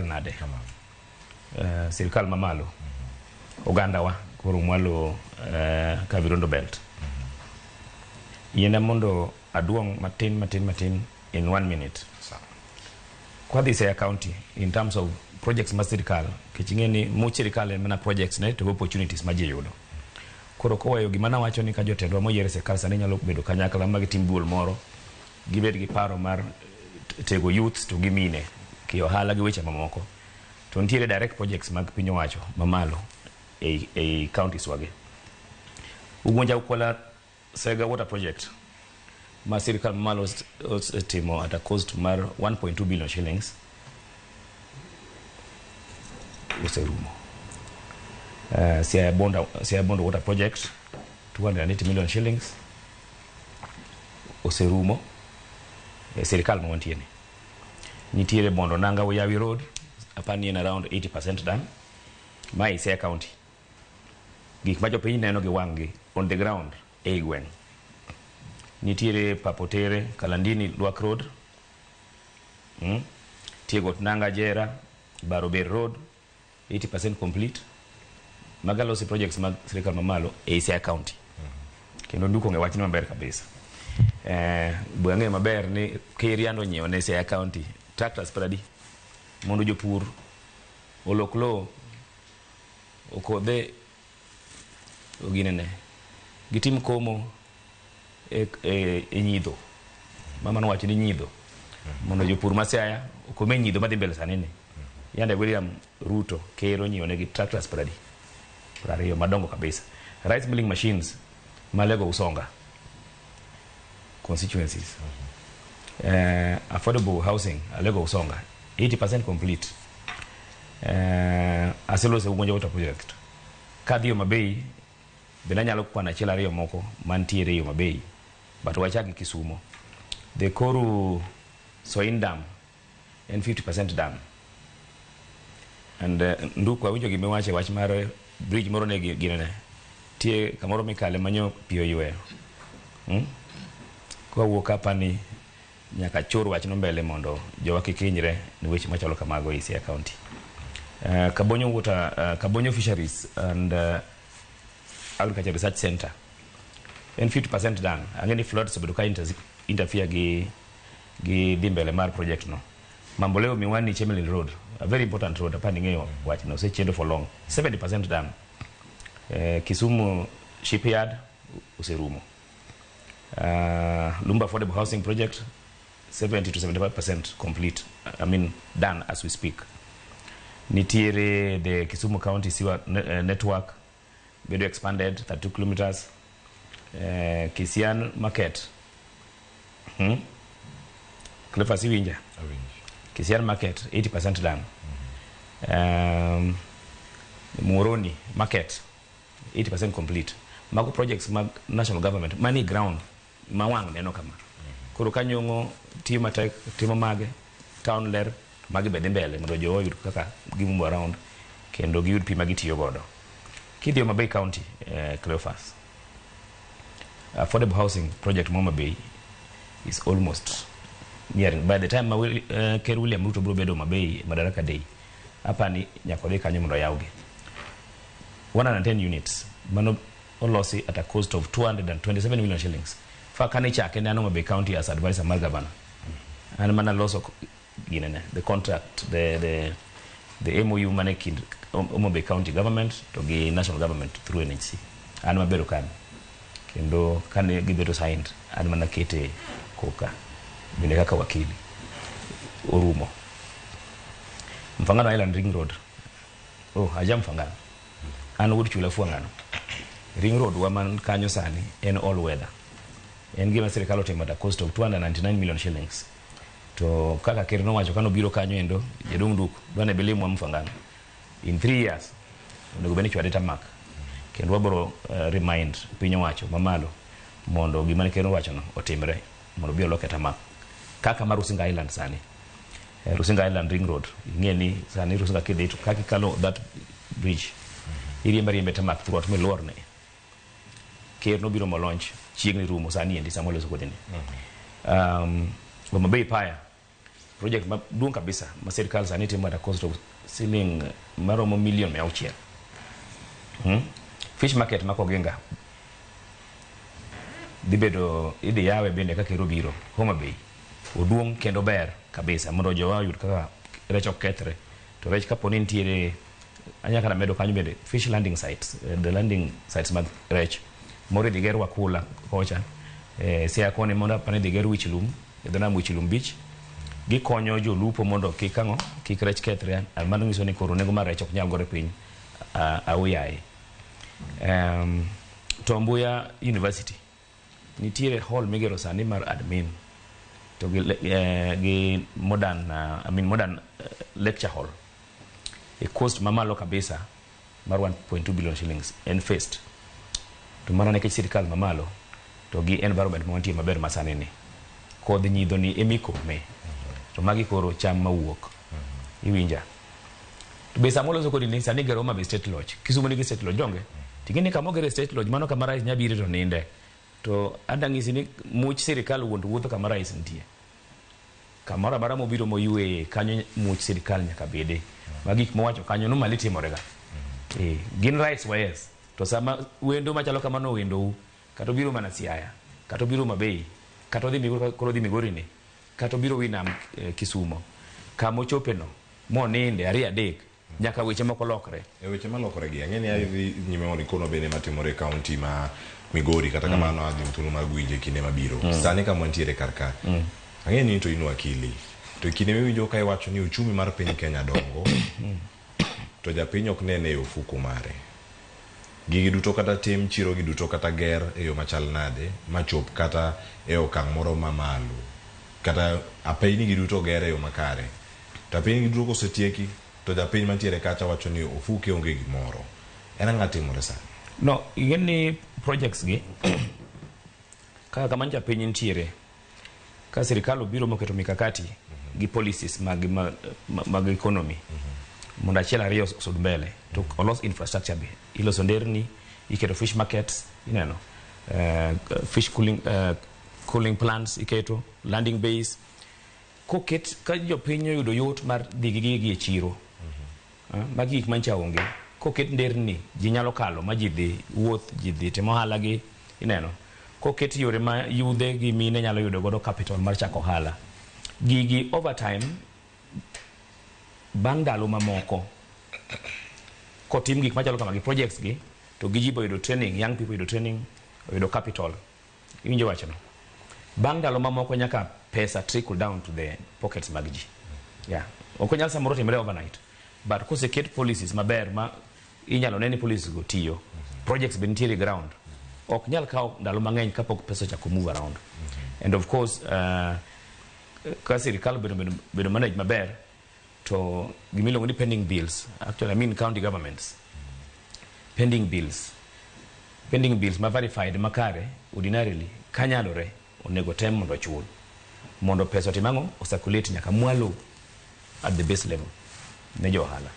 nade sirkal mamalo Uganda wa koro mwalo Kavirondo belt yena mondo aduong matin in 1 minute kwa this county in terms of projects ma sirkal kichingeni mu sirkal mana projects na to opportunities ma jiyudo koro ko wayo gimana wacho ni ka jotendwa moyiere sirkal sani nyalo bedo kanyakla mag tim duol moro gibed gi paro mar tego youth to gimine ki ohala gi weche mamoko to ntiere direct projects mag piny owacho mamalo e counties wage ugonja ukola Sega water project ma sirkal mamalo timo at a cost mar 1.2 billion shillings userumo Siaya Bondo water project 280 million shillings userumo sirkal mwantieni nitiere Bondo Nanga Uyawi road apani in around 80% done my Siaya county gik ma jopiny neno gi wangi on the ground e gweng nitiere Papotere Kalandini Luak road Tiegot Nanga Jera Barober road 80% complete magalosi projects mag sirkal mamalo e Siaya county kendo nduko nge wachni maber kabisa buange maber ni kiriando nyeo ne Siaya county tractors pradi mondo jopur oloklo okode oginene gitim komo e nyidho mama no wacho ni nyidho mondo jopur ma Siaya okome nyidho madhi mbele sanini yande William Ruto kero nyeo ne gi tractors pradi prario madongo kabisa rice milling machines malego Usonga constituencies affordable housing alego Usonga 80% complete aselo se ugonja water project kadhio mabei bena nyalo kwa na chela rio moko mantiere yo mabei but wachagi Kisumo the Koru Soin Dam and 50% done and nduko awinjo gimewache wach mar bridge moro ne ginene tie kamoro mikale manyo pio ywe kwa wuoka pani nyaka choro wach no mbele mondo jowa kikinyre ni weche machalo kamago e Siaya county Kabonyo Fisheries and Agriculture Research Center and 50% done angeni floods beduka interfere gi dimbele mar project no Mamboleo Miwani Chemelil road a very important road apani ngeyo wach no se chendo for long 70% done Kisumu shipyard userumo Lumba affordable housing project 70 to 75% complete done as we speak nitiere the Kisumu county sewer network bedo expanded 32 kilometers Kisian market Clever Siwinja Kisian market 80% done Moroni market 80% complete mago projects mag national government money ground mawang neno kama koro kanyongo timo mage town ler magi bede mbele mondo jo yud kaka gimumo around kendo giyud pi magi tiyo godo kidio Mabei county Cleophas affordable housing project Moma Bay is almost nearing by the time Ker William Ruto bro bedo Mabei Madaraka Day hapa ni nyakode kanyo mondo yawge 110 units mano olosi at a cost of 227 million shillings fa kane chake nano Mabei county as advisor mar governor and mana loss of the contract the MOU manekind Mabei county government to the national government through NHC and mabero kan kendo kane gibedo signed and mana kete koka bine kaka wakili orumo Mfangano Island Ring Road ajam Mfangano anu would chula fuangano Ring Road waman kanyo sani en all weather en gima sirkal otimo at a cost of 299 million shillings to kaka Ker no wacho kano biro kanyo endo jadong duk dwane belimo Mfangano in 3 years onego beni chwade tamak kendo wabro remind piny owacho mamalo mondo gima Ker no wacho no otimre mondo bi oloke tamak kaka mar Rusinga Island sani Rusinga Island Ring Road ngeni sani Rusinga kideto kaki kalo that bridge iriembe tamak throughout melorne Ker no biro mo launch chiegni rumo sani endi samolo so kodini Mabei Paya project maduong' kabisa ma sirkal sani timo at a cost of siling maromo million 600. Fish market ma Kogenga dibedo idhi yawe bende kaka irobiro Homa Bay oduong' kendo ber kabisa mondo jowa yud kaka rech ok kethre. To rech kaponi nitiere anyaka na medo kanyo bende fish landing sites, the landing sites mag rech moro dhi ger Wakula kocha sia kone mondo pane dhi ger Wichlum nam Wichlum Beach gikonyo jolupo mondo kik rech kethre. Mano nyiso ni koro nengo mar rech ok nyal gore piny auyaye. To Mbuya University nitiere hall migero sani mar admin to gi modern lecture hall e cost mamalo kabisa mar 1.2 billion shillings en first to mana nekech sirkal mamalo to gi environment montie maber masane ni kod nyidho ni emikome to magi koro cham mawuok iwinja to be samolo kodi ni sani gero Homa Bay State Lodge Kisumu ni State Lodge donge tingini kamo gere State Lodge mano kama rais nyabire to ninde to adangisi ni much sirkal wuotho kama rais ntie kamora bara mobiro moyue kanyo much sirkal nyaka bede magik mowacho kanyo no mali timorega gin rights wayes to sama wendo machalo kamano wendo kato biro mana Siaya kato biro Homa Bay kato dhi Migori ni kato biro winam Kisumo kamo chopeno moninde ari adek nyaka weche moko lokre weche malokre gi ang'eni ayi nyime on ikono bene matimore county ma Migori kata kamano adhi mtulu mag winje kinde mabiro sani kama ntiere karka ang'eni to inu akili to kinde miwinjo ka iwacho ni uchumi mar piny Kenya dongo to japiny ok nene e ofuko mare gigi duto kata tim chiro gi duto kata ger e yo machal nade machop kata e okang' moro mamalo kata apeni gi duto ger e yo makare to apeni gi duto kosetieki to japiny mantiere kacha wacho ni ofuke onge gimoro en ang'a timore sani no ingeni projects gi kaka manja piny ntiere ka sirkal obiro moketo mikakati gi policies mag economy mondo achiel ariyo sud mbele to olos infrastructure be iloso nderni iketo fish markets ineno fish cooling plants iketo landing bays koket ka jopiny yudo yot mar dhi e chiro magi gik mancha onge koket nderni ji nyalo kalo ma ji dhi wuoth ji dhi timo ohala gi ineno koket yore ma yudhe gi mine nyalo yudo godo capital mar chako ohala gigi overtime bang' ndalo mamoko kotim gik machalo kama gi projects gi to gijibo yudo training, young people yudo training, yudo capital iwinjo wachono bang' ndalo mamoko nyaka pesa trickle down to the pockets mag ji okonyal samoro timre overnight but koseket policies maber ma inyalo neni policies go tiyo projects be nitiere ground ok nyal kawo ndalo mang'eny kapok pesa chako move around and of course ka sirkal bedo manage maber to gimiluongo ni pending bills, actually I mean county governments pending bills ma verified makare ordinarily kanyalore onego tem mondo chul mondo pesa timang'o o circulate nyaka mwalo at the base level ne jo ohala